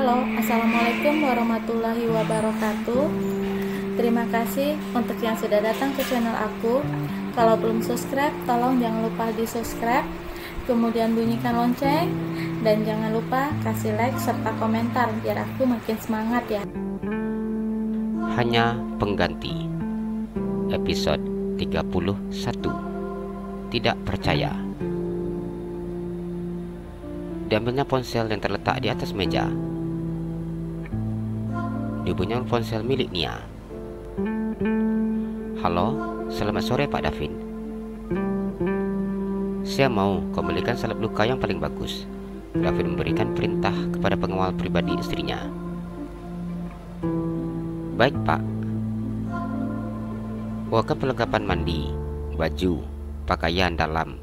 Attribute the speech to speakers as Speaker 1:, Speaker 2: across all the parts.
Speaker 1: Halo, Assalamualaikum warahmatullahi wabarakatuh. Terima kasih untuk yang sudah datang ke channel aku. Kalau belum subscribe, tolong jangan lupa di subscribe, kemudian bunyikan lonceng, dan jangan lupa kasih like serta komentar biar aku makin semangat ya.
Speaker 2: Hanya pengganti. Episode 31. Tidak percaya. Diambilnya ponsel yang terletak di atas meja. Dihubungnya ponsel milik Nia. Halo, selamat sore Pak Davin. Saya mau kau belikan salep luka yang paling bagus. Davin memberikan perintah kepada pengawal pribadi istrinya. Baik Pak. Bawakan perlengkapan mandi, baju, pakaian dalam,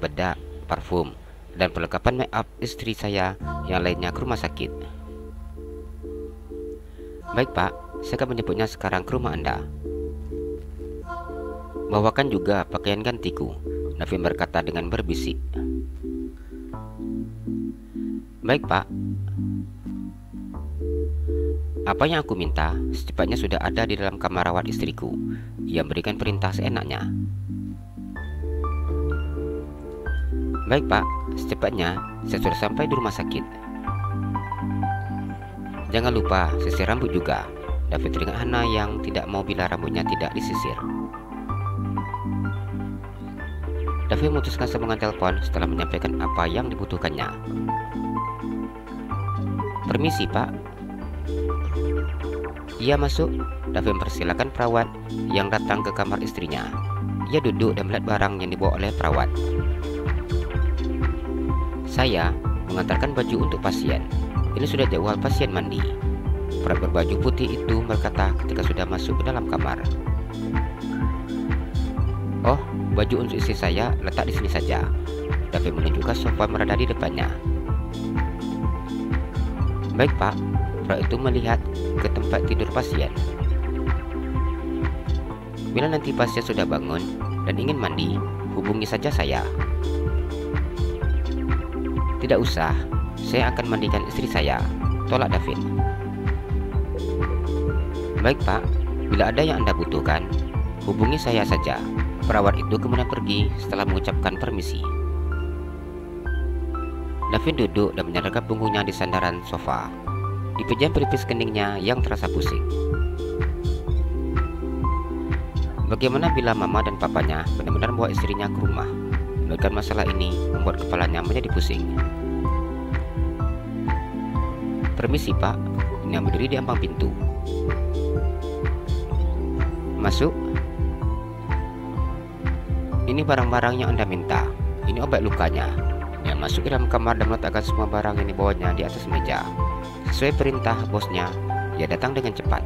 Speaker 2: bedak, parfum, dan perlengkapan make up istri saya yang lainnya ke rumah sakit. Baik Pak, saya akan menjemputnya sekarang ke rumah Anda. Bawakan juga pakaian gantiku, Davin berkata dengan berbisik. Baik Pak. Apa yang aku minta secepatnya sudah ada di dalam kamar rawat istriku. Ia memberikan perintah seenaknya. Baik Pak, secepatnya saya sudah sampai di rumah sakit. Jangan lupa sisir rambut juga. David teringat Hana yang tidak mau bila rambutnya tidak disisir. David memutuskan sambungan telepon setelah menyampaikan apa yang dibutuhkannya. Permisi Pak. Ia masuk. David mempersilakan perawat yang datang ke kamar istrinya. Ia duduk dan melihat barang yang dibawa oleh perawat. Saya mengantarkan baju untuk pasien. Ini sudah jadwal pasien mandi. Perawat berbaju putih itu berkata ketika sudah masuk ke dalam kamar. Oh, baju untuk istri saya letak di sini saja. David menunjukkan sofa berada di depannya. Baik Pak. Perawat itu melihat ke tempat tidur pasien. Bila nanti pasien sudah bangun dan ingin mandi, hubungi saja saya. Tidak usah, saya akan mandikan istri saya, tolak David. Baik Pak, bila ada yang Anda butuhkan, hubungi saya saja. Perawat itu kemudian pergi setelah mengucapkan permisi. David duduk dan menyandarkan punggungnya di sandaran sofa. Dipejam pelipis keningnya yang terasa pusing. Bagaimana bila mama dan papanya benar-benar membawa istrinya ke rumah? Menurutkan masalah ini membuat kepalanya menjadi pusing. Permisi Pak, ini yang berdiri di ambang pintu. Masuk. Ini barang-barang yang Anda minta. Ini obat lukanya. Yang masuk ke dalam kamar dan meletakkan semua barang yang dibawanya di atas meja. Sesuai perintah bosnya, ia datang dengan cepat.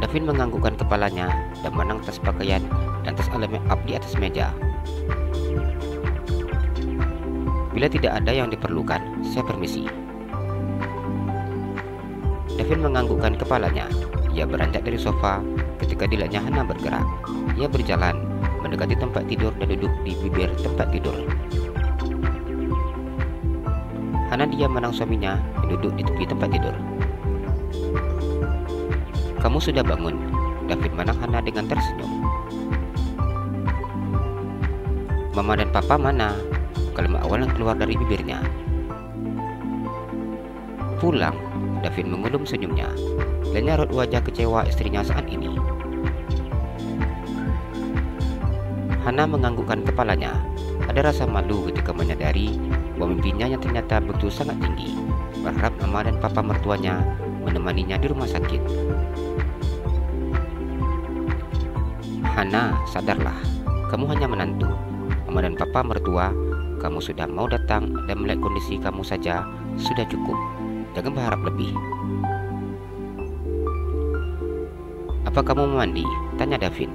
Speaker 2: David menganggukkan kepalanya dan menang tas pakaian dan tas alat make up di atas meja. Bila tidak ada yang diperlukan, saya permisi. David menganggukkan kepalanya. Ia beranjak dari sofa ketika dilihatnya Hana bergerak. Ia berjalan mendekati tempat tidur dan duduk di bibir tempat tidur. Hana diam menang suaminya yang duduk di tepi tempat tidur. Kamu sudah bangun? David menang Hana dengan tersenyum. Mama dan papa mana? Kalimat awal yang keluar dari bibirnya. Pulang. David mengulum senyumnya. Lainnya raut wajah kecewa istrinya saat ini. Hana menganggukkan kepalanya. Ada rasa malu ketika menyadari bahwa mimpinya yang ternyata begitu sangat tinggi. Berharap mama dan papa mertuanya menemaninya di rumah sakit. Hana, sadarlah. Kamu hanya menantu. Mama dan papa mertua, kamu sudah mau datang dan melihat kondisi kamu saja sudah cukup. Jangan berharap lebih. Apa kamu mau mandi? Tanya David.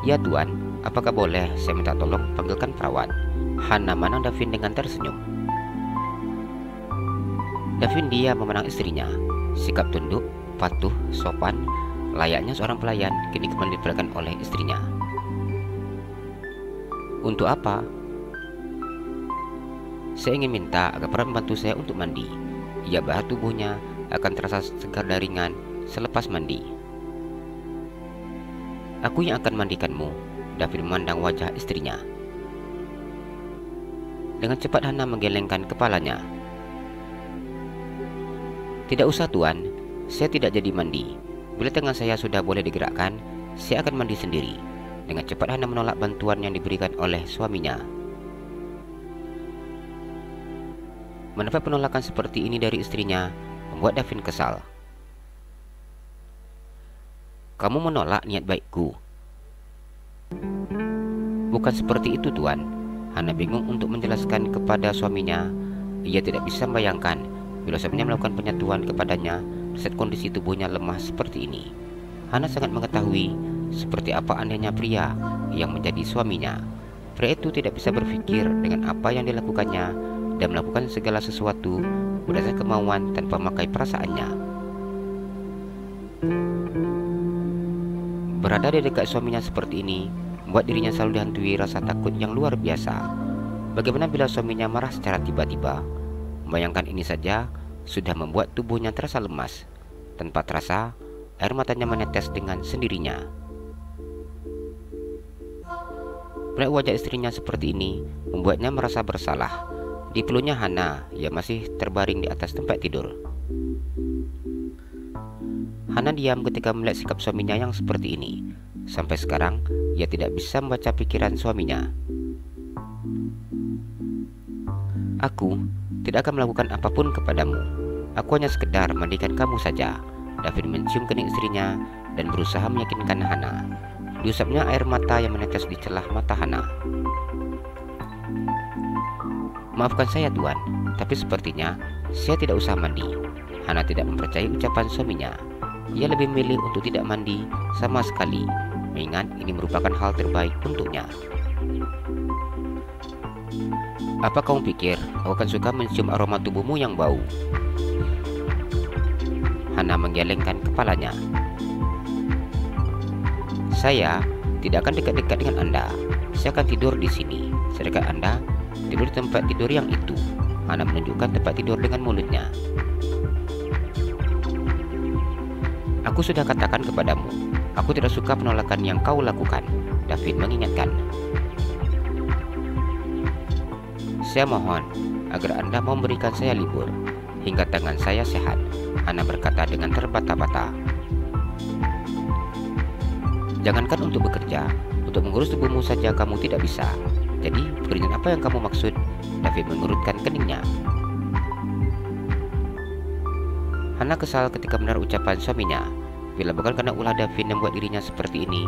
Speaker 2: Ya Tuan, apakah boleh saya minta tolong panggilkan perawat? Hana menang David dengan tersenyum. David dia memenang istrinya. Sikap tunduk, patuh, sopan, layaknya seorang pelayan kini kembali diperlakukan oleh istrinya. Untuk apa? Saya ingin minta agar pernah membantu saya untuk mandi. Ia berharap tubuhnya akan terasa segar dan ringan selepas mandi. Aku yang akan mandikanmu, David memandang wajah istrinya. Dengan cepat Hana menggelengkan kepalanya. Tidak usah tuan, saya tidak jadi mandi. Bila tangan saya sudah boleh digerakkan, saya akan mandi sendiri. Dengan cepat Hana menolak bantuan yang diberikan oleh suaminya. Mendapat penolakan seperti ini dari istrinya membuat David kesal. Kamu menolak niat baikku. Bukan seperti itu tuan. Hana bingung untuk menjelaskan kepada suaminya. Ia tidak bisa membayangkan bila suaminya melakukan penyatuan kepadanya saat kondisi tubuhnya lemah seperti ini. Hana sangat mengetahui seperti apa anehnya pria yang menjadi suaminya. Pria itu tidak bisa berpikir dengan apa yang dilakukannya dan melakukan segala sesuatu berdasarkan kemauan tanpa memakai perasaannya. Berada di dekat suaminya seperti ini membuat dirinya selalu dihantui rasa takut yang luar biasa. Bagaimana bila suaminya marah secara tiba-tiba? Membayangkan ini saja sudah membuat tubuhnya terasa lemas. Tanpa terasa, air matanya menetes dengan sendirinya. Melihat wajah istrinya seperti ini membuatnya merasa bersalah. Di pelunya Hana, ia masih terbaring di atas tempat tidur. Hana diam ketika melihat sikap suaminya yang seperti ini. Sampai sekarang, ia tidak bisa membaca pikiran suaminya. Aku tidak akan melakukan apapun kepadamu. Aku hanya sekedar mandikan kamu saja. David mencium kening istrinya dan berusaha meyakinkan Hana. Diusapnya air mata yang menetes di celah mata Hana. Maafkan saya tuan, tapi sepertinya saya tidak usah mandi. Hana tidak mempercayai ucapan suaminya. Ia lebih memilih untuk tidak mandi sama sekali, mengingat ini merupakan hal terbaik untuknya. Apa kamu pikir aku akan suka mencium aroma tubuhmu yang bau? Hana menggelengkan kepalanya. Saya tidak akan dekat-dekat dengan Anda. Saya akan tidur di sini, sedangkan Anda tidur di tempat tidur yang itu. Hana menunjukkan tempat tidur dengan mulutnya. Aku sudah katakan kepadamu, aku tidak suka penolakan yang kau lakukan, David mengingatkan. Saya mohon agar Anda mau memberikan saya libur hingga tangan saya sehat, Hana berkata dengan terbata-bata. Jangankan untuk bekerja, untuk mengurus tubuhmu saja kamu tidak bisa. Jadi, pekerjaan apa yang kamu maksud? David mengurutkan keningnya. Hana kesal ketika mendengar ucapan suaminya. Bila bukan karena ulah David yang membuat dirinya seperti ini,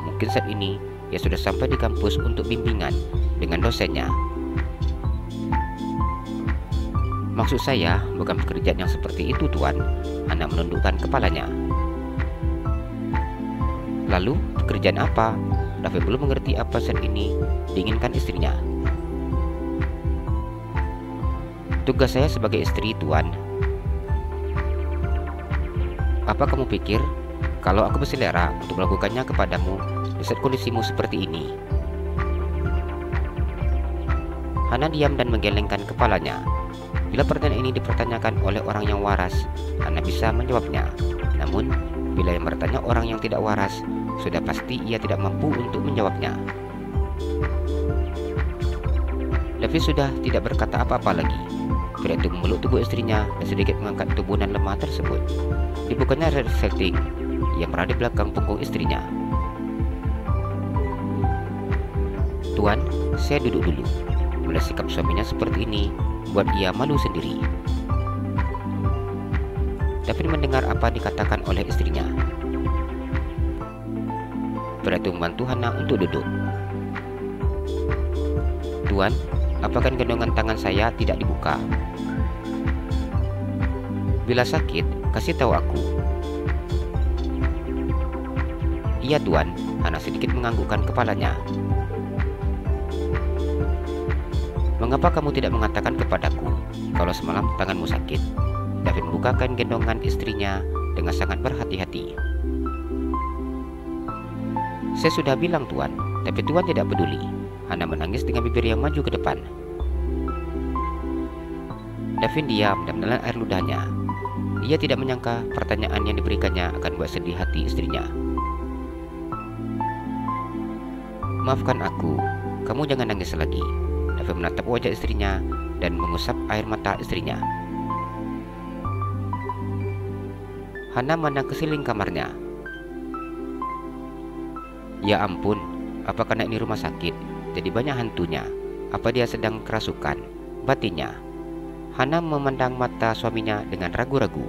Speaker 2: mungkin saat ini ia sudah sampai di kampus untuk bimbingan dengan dosennya. Maksud saya bukan pekerjaan yang seperti itu tuan. Hana menundukkan kepalanya. Lalu pekerjaan apa? David belum mengerti apa saat ini diinginkan istrinya. Tugas saya sebagai istri tuan. Apa kamu pikir kalau aku berselera untuk melakukannya kepadamu di saat kondisimu seperti ini? Hana diam dan menggelengkan kepalanya. Bila pertanyaan ini dipertanyakan oleh orang yang waras, Hana bisa menjawabnya. Namun, bila yang bertanya orang yang tidak waras, sudah pasti ia tidak mampu untuk menjawabnya. David sudah tidak berkata apa-apa lagi. Pria itu memeluk tubuh istrinya dan sedikit mengangkat tubuh dan lemah tersebut. Dibukanya resleting yang berada di belakang punggung istrinya. Tuan, saya duduk dulu. Melihat sikap suaminya seperti ini buat ia malu sendiri. David mendengar apa dikatakan oleh istrinya. Pria itu membantu Hana untuk duduk. Tuan, apakah gendongan tangan saya tidak dibuka? Bila sakit, kasih tahu aku. Iya tuan, Hana sedikit menganggukkan kepalanya. Mengapa kamu tidak mengatakan kepadaku kalau semalam tanganmu sakit? David membukakan gendongan istrinya dengan sangat berhati-hati. Saya sudah bilang tuan, tapi tuan tidak peduli. Hana menangis dengan bibir yang maju ke depan. Davin diam dan menelan air ludahnya. Ia tidak menyangka pertanyaan yang diberikannya akan buat sedih hati istrinya. "Maafkan aku, kamu jangan nangis lagi." Davin menatap wajah istrinya dan mengusap air mata istrinya. Hana memandang ke siling kamarnya. "Ya ampun, apa karena ini rumah sakit, jadi banyak hantunya? Apa dia sedang kerasukan?" batinnya. Hana memandang mata suaminya dengan ragu-ragu.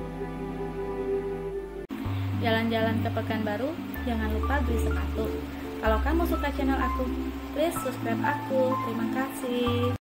Speaker 1: Jalan-jalan ke Pekanbaru, jangan lupa beli sepatu. Kalau kamu suka channel aku, please subscribe aku. Terima kasih.